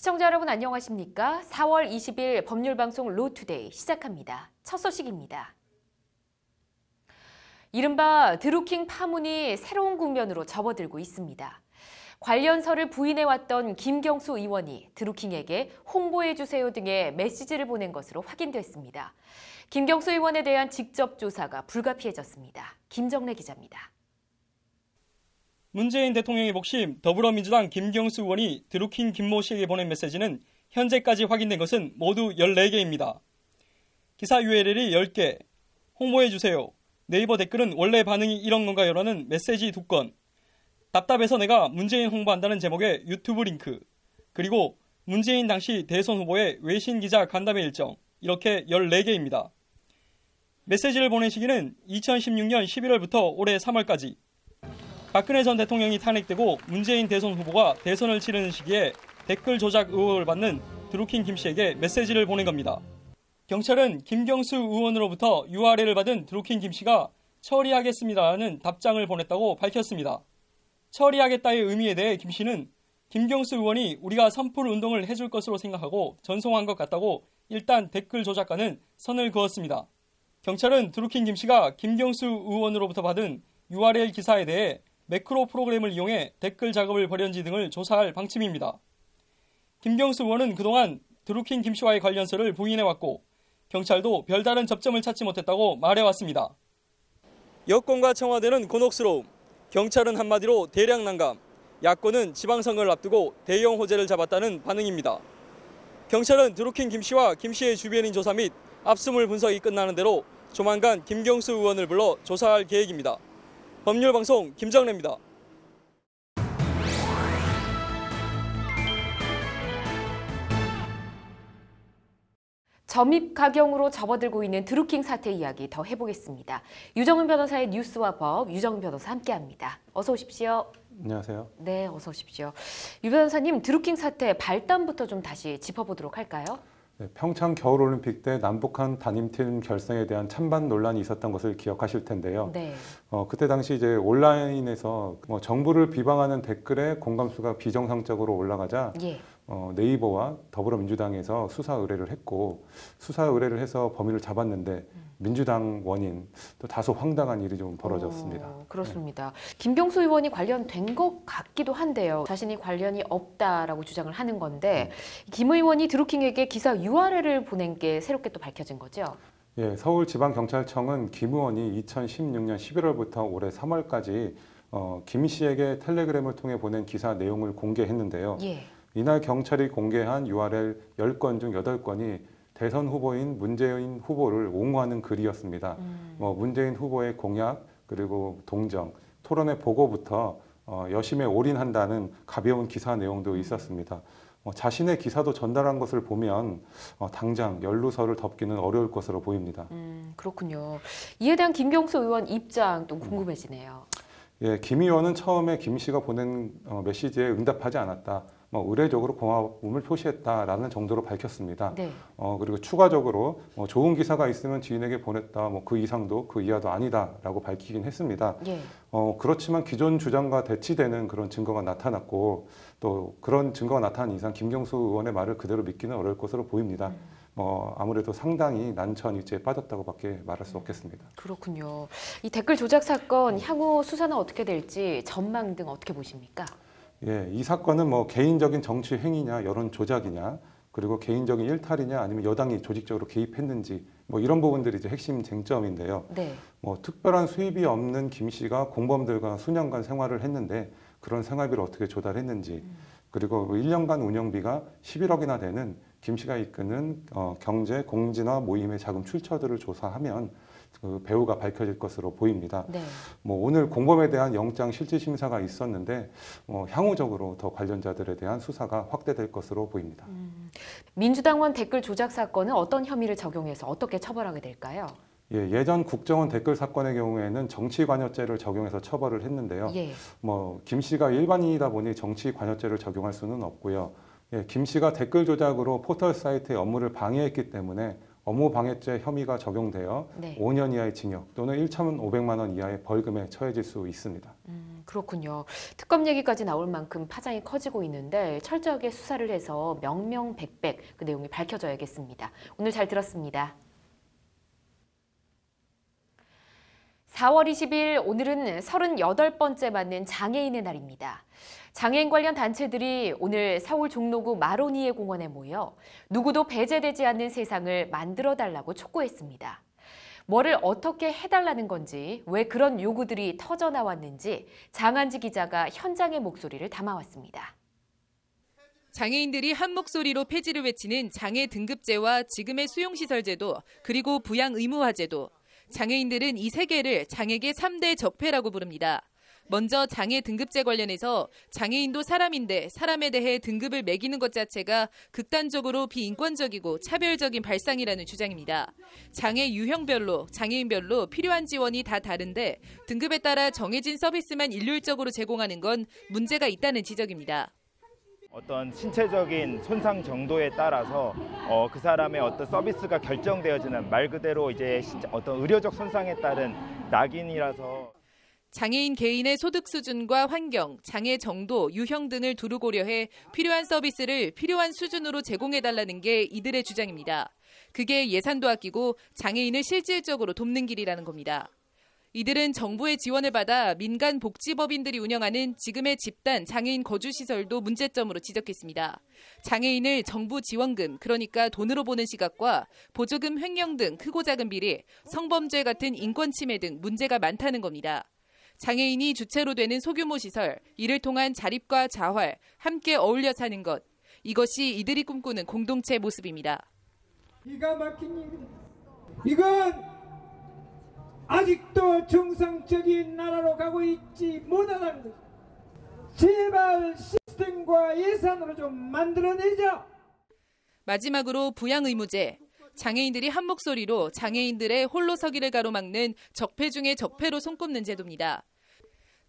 시청자 여러분 안녕하십니까? 4월 20일 법률방송 로투데이 시작합니다. 첫 소식입니다. 이른바 드루킹 파문이 새로운 국면으로 접어들고 있습니다. 관련서를 부인해왔던 김경수 의원이 드루킹에게 홍보해주세요 등의 메시지를 보낸 것으로 확인됐습니다. 김경수 의원에 대한 직접 조사가 불가피해졌습니다. 김정래 기자입니다. 문재인 대통령의 목심 더불어민주당 김경수 의원이 드루킹 김모 씨에게 보낸 메시지는 현재까지 확인된 것은 모두 14개입니다. 기사 URL이 10개, 홍보해주세요, 네이버 댓글은 원래 반응이 이런 건가요라는 메시지 2건, 답답해서 내가 문재인 홍보한다는 제목의 유튜브 링크, 그리고 문재인 당시 대선 후보의 외신 기자 간담회 일정, 이렇게 14개입니다. 메시지를 보낸 시기는 2016년 11월부터 올해 3월까지, 박근혜 전 대통령이 탄핵되고 문재인 대선 후보가 대선을 치르는 시기에 댓글 조작 의혹을 받는 드루킹 김 씨에게 메시지를 보낸 겁니다. 경찰은 김경수 의원으로부터 URL을 받은 드루킹 김 씨가 처리하겠습니다라는 답장을 보냈다고 밝혔습니다. 처리하겠다의 의미에 대해 김 씨는 김경수 의원이 우리가 선풀 운동을 해줄 것으로 생각하고 전송한 것 같다고 일단 댓글 조작과는 선을 그었습니다. 경찰은 드루킹 김 씨가 김경수 의원으로부터 받은 URL 기사에 대해 매크로 프로그램을 이용해 댓글 작업을 벌였는지 등을 조사할 방침입니다. 김경수 의원은 그동안 드루킹 김 씨와의 관련서를 부인해왔고 경찰도 별다른 접점을 찾지 못했다고 말해왔습니다. 여권과 청와대는 곤혹스러움, 경찰은 한마디로 대량 난감, 야권은 지방선거를 앞두고 대형 호재를 잡았다는 반응입니다. 경찰은 드루킹 김 씨와 김 씨의 주변인 조사 및 압수물 분석이 끝나는 대로 조만간 김경수 의원을 불러 조사할 계획입니다. 법률방송 김정래입니다. 점입 가경으로 접어들고 있는 드루킹 사태 이야기 더 해보겠습니다. 유정은 변호사의 뉴스와 법, 유정은 변호사 함께합니다. 어서 오십시오. 안녕하세요. 네, 어서 오십시오. 유 변호사님, 드루킹 사태 발단부터 좀 다시 짚어보도록 할까요? 네, 평창 겨울올림픽 때 남북한 단임팀 결성에 대한 찬반 논란이 있었던 것을 기억하실 텐데요. 네. 그때 당시 이제 온라인에서 정부를 비방하는 댓글에 공감수가 비정상적으로 올라가자 예. 네이버와 더불어민주당에서 수사 의뢰를 했고 수사 의뢰를 해서 범인을 잡았는데 민주당 원인 또 다소 황당한 일이 좀 벌어졌습니다. 그렇습니다. 네. 김경수 의원이 관련된 것 같기도 한데요. 자신이 관련이 없다라고 주장을 하는 건데 김 의원이 드루킹에게 기사 URL을 보낸 게 새롭게 또 밝혀진 거죠? 예, 서울지방경찰청은 김 의원이 2016년 11월부터 올해 3월까지 김 씨에게 텔레그램을 통해 보낸 기사 내용을 공개했는데요. 예. 이날 경찰이 공개한 URL 10건 중 8건이 대선 후보인 문재인 후보를 옹호하는 글이었습니다. 문재인 후보의 공약, 그리고 동정, 토론회 보고부터 여심에 올인한다는 가벼운 기사 내용도 있었습니다. 자신의 기사도 전달한 것을 보면 당장 연루서를 덮기는 어려울 것으로 보입니다. 그렇군요. 이에 대한 김경수 의원 입장도 궁금해지네요. 예, 김 의원은 처음에 김 씨가 보낸 메시지에 응답하지 않았다. 의례적으로 고마움을 표시했다라는 정도로 밝혔습니다. 네. 그리고 추가적으로 좋은 기사가 있으면 지인에게 보냈다. 그 이상도 그 이하도 아니다라고 밝히긴 했습니다. 예. 그렇지만 기존 주장과 대치되는 그런 증거가 나타났고 또 그런 증거가 나타난 이상 김경수 의원의 말을 그대로 믿기는 어려울 것으로 보입니다. 아무래도 상당히 난처한 일지에 빠졌다고밖에 말할 수 없겠습니다. 그렇군요. 이 댓글 조작 사건 향후 수사는 어떻게 될지 전망 등 어떻게 보십니까? 예, 이 사건은 개인적인 정치 행위냐, 여론 조작이냐, 그리고 개인적인 일탈이냐, 아니면 여당이 조직적으로 개입했는지 이런 부분들이 이제 핵심 쟁점인데요. 네. 특별한 수입이 없는 김 씨가 공범들과 수년간 생활을 했는데 그런 생활비를 어떻게 조달했는지, 그리고 1년간 운영비가 11억이나 되는 김 씨가 이끄는 경제 공진화 모임의 자금 출처들을 조사하면 그 배후가 밝혀질 것으로 보입니다. 네. 오늘 공범에 대한 영장 실질 심사가 있었는데 향후적으로 더 관련자들에 대한 수사가 확대될 것으로 보입니다. 민주당원 댓글 조작 사건은 어떤 혐의를 적용해서 어떻게 처벌하게 될까요? 예, 예전 국정원 댓글 사건의 경우에는 정치관여죄를 적용해서 처벌을 했는데요. 예. 김 씨가 일반인이다 보니 정치관여죄를 적용할 수는 없고요. 예, 김 씨가 댓글 조작으로 포털 사이트의 업무를 방해했기 때문에 업무방해죄 혐의가 적용되어 네. 5년 이하의 징역 또는 1,500만 원 이하의 벌금에 처해질 수 있습니다. 그렇군요. 특검 얘기까지 나올 만큼 파장이 커지고 있는데 철저하게 수사를 해서 명명백백 그 내용이 밝혀져야겠습니다. 오늘 잘 들었습니다. 4월 20일 오늘은 38번째 맞는 장애인의 날입니다. 장애인 관련 단체들이 오늘 서울 종로구 마로니에 공원에 모여 누구도 배제되지 않는 세상을 만들어달라고 촉구했습니다. 뭐를 어떻게 해달라는 건지, 왜 그런 요구들이 터져나왔는지 장한지 기자가 현장의 목소리를 담아왔습니다. 장애인들이 한 목소리로 폐지를 외치는 장애 등급제와 지금의 수용시설제도, 그리고 부양 의무화제도. 장애인들은 이 세 개를 장애계 3대 적폐라고 부릅니다. 먼저 장애 등급제 관련해서 장애인도 사람인데 사람에 대해 등급을 매기는 것 자체가 극단적으로 비인권적이고 차별적인 발상이라는 주장입니다. 장애 유형별로, 장애인별로 필요한 지원이 다 다른데 등급에 따라 정해진 서비스만 일률적으로 제공하는 건 문제가 있다는 지적입니다. 어떤 신체적인 손상 정도에 따라서 그 사람의 어떤 서비스가 결정되어지는, 말 그대로 이제 어떤 의료적 손상에 따른 낙인이라서. 장애인 개인의 소득 수준과 환경, 장애 정도, 유형 등을 두루 고려해 필요한 서비스를 필요한 수준으로 제공해달라는 게 이들의 주장입니다. 그게 예산도 아끼고 장애인을 실질적으로 돕는 길이라는 겁니다. 이들은 정부의 지원을 받아 민간 복지법인들이 운영하는 지금의 집단 장애인 거주시설도 문제점으로 지적했습니다. 장애인을 정부 지원금, 그러니까 돈으로 보는 시각과 보조금 횡령 등 크고 작은 비리, 성범죄 같은 인권 침해 등 문제가 많다는 겁니다. 장애인이 주체로 되는 소규모 시설, 이를 통한 자립과 자활, 함께 어울려 사는 것. 이것이 이들이 꿈꾸는 공동체 모습입니다. 기가 막힌 일입니다. 이건 아직도 정상적인 나라로 가고 있지 못하다는 것. 제발 시스템과 예산으로 좀 만들어내자. 마지막으로 부양 의무제. 장애인들이 한 목소리로 장애인들의 홀로 서기를 가로막는 적폐 중의 적폐로 손꼽는 제도입니다.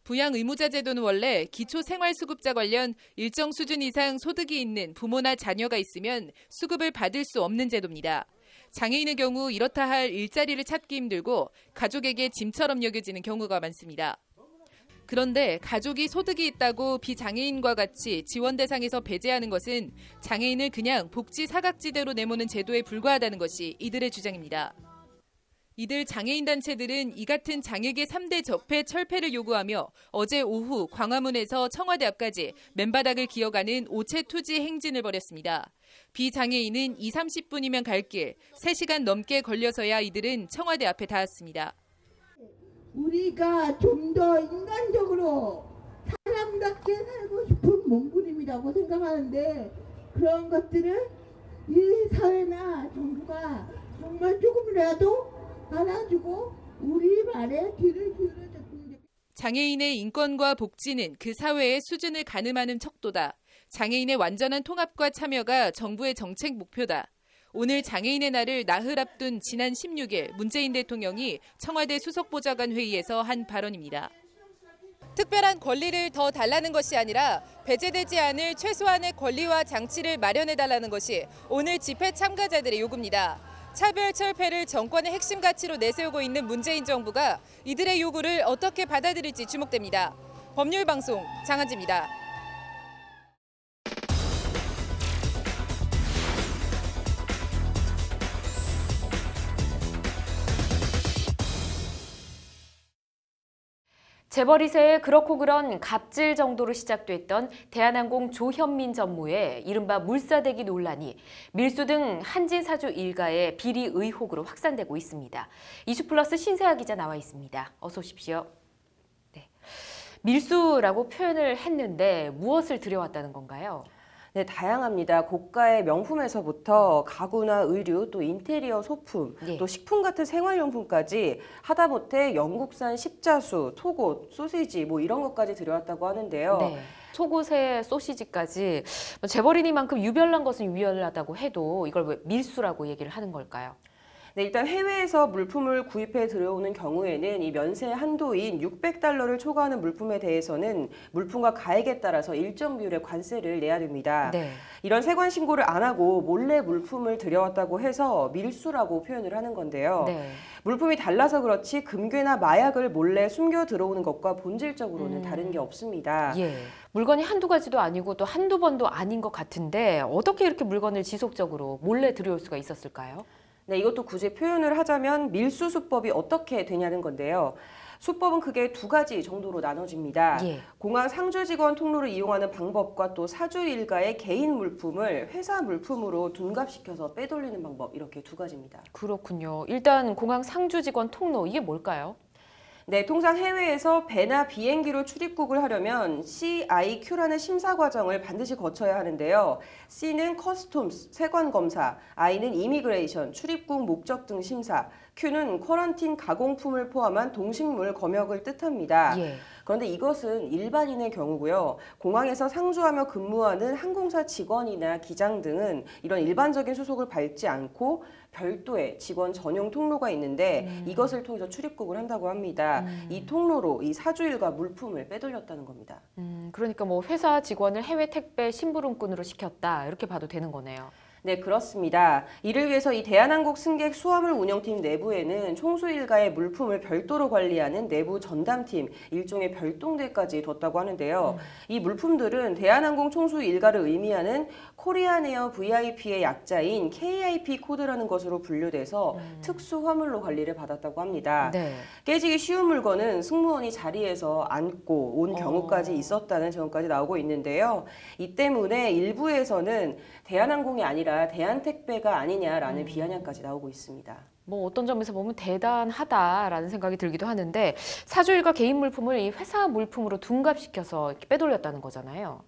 부양 의무자 제도는 원래 기초생활수급자 관련 일정 수준 이상 소득이 있는 부모나 자녀가 있으면 수급을 받을 수 없는 제도입니다. 장애인의 경우 이렇다 할 일자리를 찾기 힘들고 가족에게 짐처럼 여겨지는 경우가 많습니다. 그런데 가족이 소득이 있다고 비장애인과 같이 지원 대상에서 배제하는 것은 장애인을 그냥 복지 사각지대로 내모는 제도에 불과하다는 것이 이들의 주장입니다. 이들 장애인 단체들은 이 같은 장애계 3대 적폐 철폐를 요구하며 어제 오후 광화문에서 청와대 앞까지 맨바닥을 기어가는 오체투지 행진을 벌였습니다. 비장애인은 20-30분이면 갈 길, 3시간 넘게 걸려서야 이들은 청와대 앞에 닿았습니다. 우리가 좀 더 인간적으로 사람답게 살고 싶은 몸부림이라고 생각하는데, 그런 것들을 이 사회나 정부가 정말 조금이라도 알아주고 우리 말에 귀를 기울여줬으면 좋겠습니다. 장애인의 인권과 복지는 그 사회의 수준을 가늠하는 척도다. 장애인의 완전한 통합과 참여가 정부의 정책 목표다. 오늘 장애인의 날을 나흘 앞둔 지난 16일 문재인 대통령이 청와대 수석보좌관 회의에서 한 발언입니다. 특별한 권리를 더 달라는 것이 아니라 배제되지 않을 최소한의 권리와 장치를 마련해달라는 것이 오늘 집회 참가자들의 요구입니다. 차별 철폐를 정권의 핵심 가치로 내세우고 있는 문재인 정부가 이들의 요구를 어떻게 받아들일지 주목됩니다. 법률방송 장한지입니다. 재벌2세의 그렇고 그런 갑질 정도로 시작됐던 대한항공 조현민 전무의 이른바 물사대기 논란이 밀수 등 한진사주 일가의 비리 의혹으로 확산되고 있습니다. 이슈플러스 신세아 기자 나와 있습니다. 어서 오십시오. 네. 밀수라고 표현을 했는데 무엇을 들여왔다는 건가요? 네, 다양합니다. 고가의 명품에서부터 가구나 의류, 또 인테리어 소품, 예. 또 식품 같은 생활용품까지 하다못해 영국산 십자수, 속옷, 소시지 뭐 이런 것까지 들여왔다고 하는데요. 네. 속옷에 소시지까지 재벌이니만큼 유별난 것은 유별나다고 해도 이걸 왜 밀수라고 얘기를 하는 걸까요? 네, 일단 해외에서 물품을 구입해 들여오는 경우에는 이 면세 한도인 $600를 초과하는 물품에 대해서는 물품과 가액에 따라서 일정 비율의 관세를 내야 됩니다. 네. 이런 세관 신고를 안 하고 몰래 물품을 들여왔다고 해서 밀수라고 표현을 하는 건데요. 네. 물품이 달라서 그렇지 금괴나 마약을 몰래 숨겨 들어오는 것과 본질적으로는 다른 게 없습니다. 예. 물건이 한두 가지도 아니고 또 한두 번도 아닌 것 같은데 어떻게 이렇게 물건을 지속적으로 몰래 들여올 수가 있었을까요? 네, 이것도 굳이 표현을 하자면 밀수 수법이 어떻게 되냐는 건데요. 수법은 크게 두 가지 정도로 나눠집니다. 예. 공항 상주 직원 통로를 이용하는 방법과 또 사주 일가의 개인 물품을 회사 물품으로 둔갑시켜서 빼돌리는 방법, 이렇게 두 가지입니다. 그렇군요. 일단 공항 상주 직원 통로, 이게 뭘까요? 네, 통상 해외에서 배나 비행기로 출입국을 하려면 CIQ라는 심사 과정을 반드시 거쳐야 하는데요. C는 커스텀스, 세관 검사, I는 이미그레이션, 출입국 목적 등 심사, Q는 쿼런틴 가공품을 포함한 동식물 검역을 뜻합니다. 예. 그런데 이것은 일반인의 경우고요. 공항에서 상주하며 근무하는 항공사 직원이나 기장 등은 이런 일반적인 수속을 밟지 않고 별도의 직원 전용 통로가 있는데 이것을 통해서 출입국을 한다고 합니다. 이 통로로 이 사주일가 물품을 빼돌렸다는 겁니다. 그러니까 뭐 회사 직원을 해외 택배 심부름꾼으로 시켰다, 이렇게 봐도 되는 거네요. 네, 그렇습니다. 이를 위해서 이 대한항공 승객 수화물 운영팀 내부에는 총수 일가의 물품을 별도로 관리하는 내부 전담팀, 일종의 별동대까지 뒀다고 하는데요. 이 물품들은 대한항공 총수 일가를 의미하는 코리안에어 VIP의 약자인 KIP 코드라는 것으로 분류돼서 특수 화물로 관리를 받았다고 합니다. 네. 깨지기 쉬운 물건은 승무원이 자리에서 안고 온 경우까지 있었다는 증언까지 나오고 있는데요. 이 때문에 일부에서는 대한항공이 아니라 대한택배가 아니냐라는 비아냥까지 나오고 있습니다. 뭐 어떤 점에서 보면 대단하다라는 생각이 들기도 하는데 사주일가 개인 물품을 이 회사 물품으로 둔갑시켜서 이렇게 빼돌렸다는 거잖아요.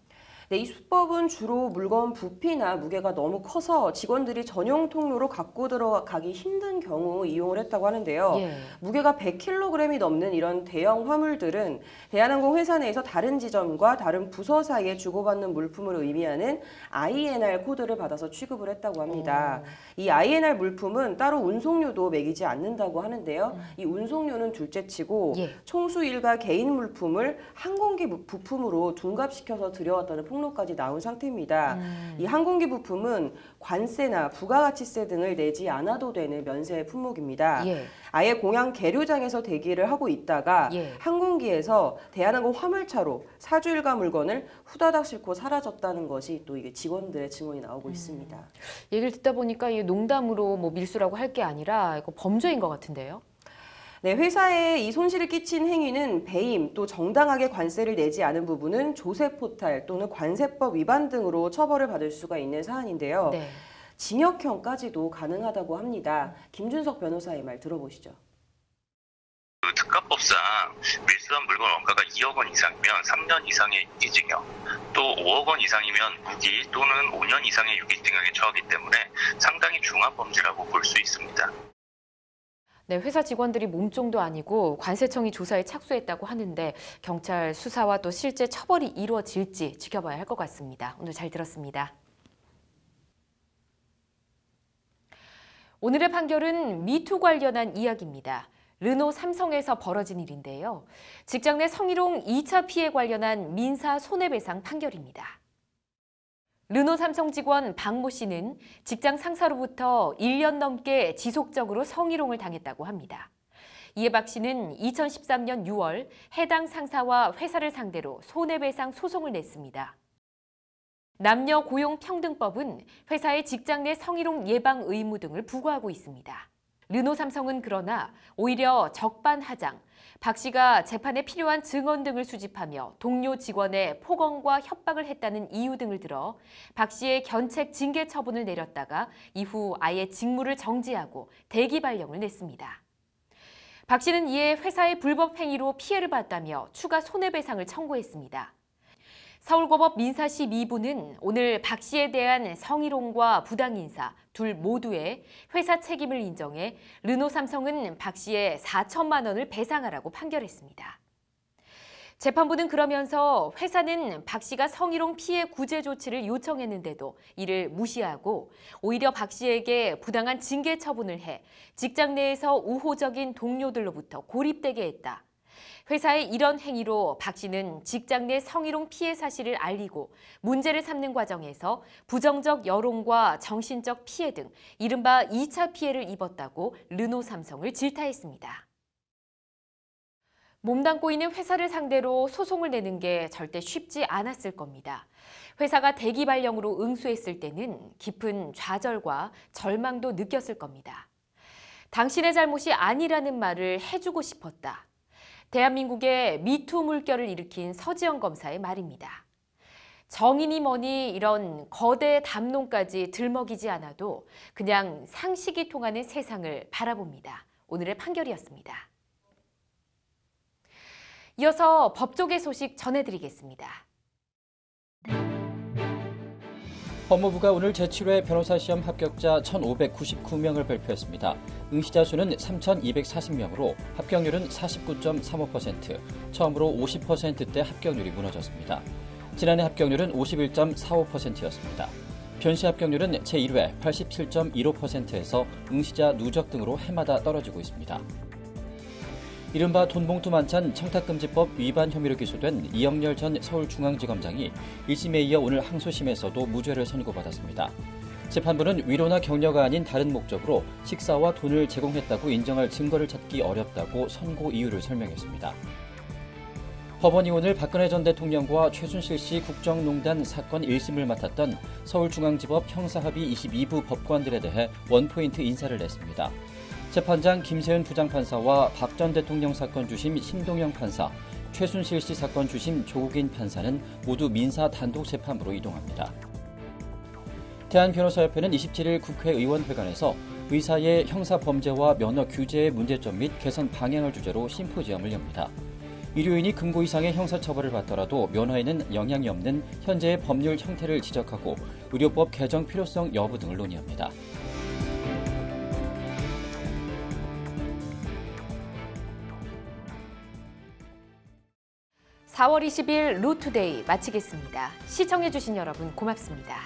네, 이 수법은 주로 물건 부피나 무게가 너무 커서 직원들이 전용 통로로 갖고 들어가기 힘든 경우 이용을 했다고 하는데요. 예. 무게가 100kg이 넘는 이런 대형 화물들은 대한항공 회사 내에서 다른 지점과 다른 부서 사이에 주고받는 물품을 의미하는 INR 코드를 받아서 취급을 했다고 합니다. 이 INR 물품은 따로 운송료도 매기지 않는다고 하는데요. 이 운송료는 둘째치고 예. 총수 일가 개인 물품을 항공기 부품으로 둔갑시켜서 들여왔다는 폭로까지 나온 상태입니다. 이 항공기 부품은 관세나 부가가치세 등을 내지 않아도 되는 면세 품목입니다. 예. 아예 공항 계류장에서 대기를 하고 있다가 예. 항공기에서 대한항공 화물차로 사주일가 물건을 후다닥 싣고 사라졌다는 것이 또 이게 직원들의 증언이 나오고 있습니다. 얘기를 듣다 보니까 이게 농담으로 뭐 밀수라고 할 게 아니라 이거 범죄인 것 같은데요. 네, 회사에 이 손실을 끼친 행위는 배임, 또 정당하게 관세를 내지 않은 부분은 조세포탈 또는 관세법 위반 등으로 처벌을 받을 수가 있는 사안인데요. 네. 징역형까지도 가능하다고 합니다. 김준석 변호사의 말 들어보시죠. 특가법상 밀수한 물건 원가가 2억 원 이상이면 3년 이상의 유기징역, 또 5억 원 이상이면 무기 또는 5년 이상의 유기징역에 처하기 때문에 상당히 중환범죄라고 볼 수 있습니다. 네, 회사 직원들이 몸종도 아니고 관세청이 조사에 착수했다고 하는데 경찰 수사와 또 실제 처벌이 이루어질지 지켜봐야 할 것 같습니다. 오늘 잘 들었습니다. 오늘의 판결은 미투 관련한 이야기입니다. 르노 삼성에서 벌어진 일인데요. 직장 내 성희롱 2차 피해 관련한 민사 손해배상 판결입니다. 르노 삼성 직원 박모 씨는 직장 상사로부터 1년 넘게 지속적으로 성희롱을 당했다고 합니다. 이에 박 씨는 2013년 6월 해당 상사와 회사를 상대로 손해배상 소송을 냈습니다. 남녀고용평등법은 회사의 직장 내 성희롱 예방 의무 등을 부과하고 있습니다. 르노 삼성은 그러나 오히려 적반하장, 박 씨가 재판에 필요한 증언 등을 수집하며 동료 직원의 폭언과 협박을 했다는 이유 등을 들어 박 씨의 견책 징계 처분을 내렸다가 이후 아예 직무를 정지하고 대기 발령을 냈습니다. 박 씨는 이에 회사의 불법 행위로 피해를 봤다며 추가 손해배상을 청구했습니다. 서울고법 민사시 2부는 오늘 박 씨에 대한 성희롱과 부당인사 둘 모두의 회사 책임을 인정해 르노 삼성은 박 씨에 4천만 원을 배상하라고 판결했습니다. 재판부는 그러면서 회사는 박 씨가 성희롱 피해 구제 조치를 요청했는데도 이를 무시하고 오히려 박 씨에게 부당한 징계 처분을 해 직장 내에서 우호적인 동료들로부터 고립되게 했다. 회사의 이런 행위로 박 씨는 직장 내 성희롱 피해 사실을 알리고 문제를 삼는 과정에서 부정적 여론과 정신적 피해 등 이른바 2차 피해를 입었다고 르노삼성을 질타했습니다. 몸담고 있는 회사를 상대로 소송을 내는 게 절대 쉽지 않았을 겁니다. 회사가 대기 발령으로 응수했을 때는 깊은 좌절과 절망도 느꼈을 겁니다. 당신의 잘못이 아니라는 말을 해주고 싶었다. 대한민국의 미투 물결을 일으킨 서지영 검사의 말입니다. 정인이 뭐니 이런 거대 담론까지 들먹이지 않아도 그냥 상식이 통하는 세상을 바라봅니다. 오늘의 판결이었습니다. 이어서 법조계 소식 전해드리겠습니다. 법무부가 오늘 제7회 변호사 시험 합격자 1,599명을 발표했습니다. 응시자 수는 3,240명으로 합격률은 49.35%, 처음으로 50%대 합격률이 무너졌습니다. 지난해 합격률은 51.45%였습니다. 변시 합격률은 제1회 87.15%에서 응시자 누적 등으로 해마다 떨어지고 있습니다. 이른바 돈봉투 만찬 청탁금지법 위반 혐의로 기소된 이영렬 전 서울중앙지검장이 1심에 이어 오늘 항소심에서도 무죄를 선고받았습니다. 재판부는 위로나 격려가 아닌 다른 목적으로 식사와 돈을 제공했다고 인정할 증거를 찾기 어렵다고 선고 이유를 설명했습니다. 법원이 오늘 박근혜 전 대통령과 최순실 씨 국정농단 사건 1심을 맡았던 서울중앙지법 형사합의 22부 법관들에 대해 원포인트 인사를 냈습니다. 재판장 김세윤 부장판사와 박 전 대통령 사건 주심 신동영 판사, 최순실 씨 사건 주심 조국인 판사는 모두 민사 단독 재판부로 이동합니다. 대한변호사협회는 27일 국회의원회관에서 의사의 형사범죄와 면허 규제의 문제점 및 개선 방향을 주제로 심포지엄을 엽니다. 의료인이 금고 이상의 형사처벌을 받더라도 면허에는 영향이 없는 현재의 법률 형태를 지적하고 의료법 개정 필요성 여부 등을 논의합니다. 4월 20일 루투데이 마치겠습니다. 시청해주신 여러분 고맙습니다.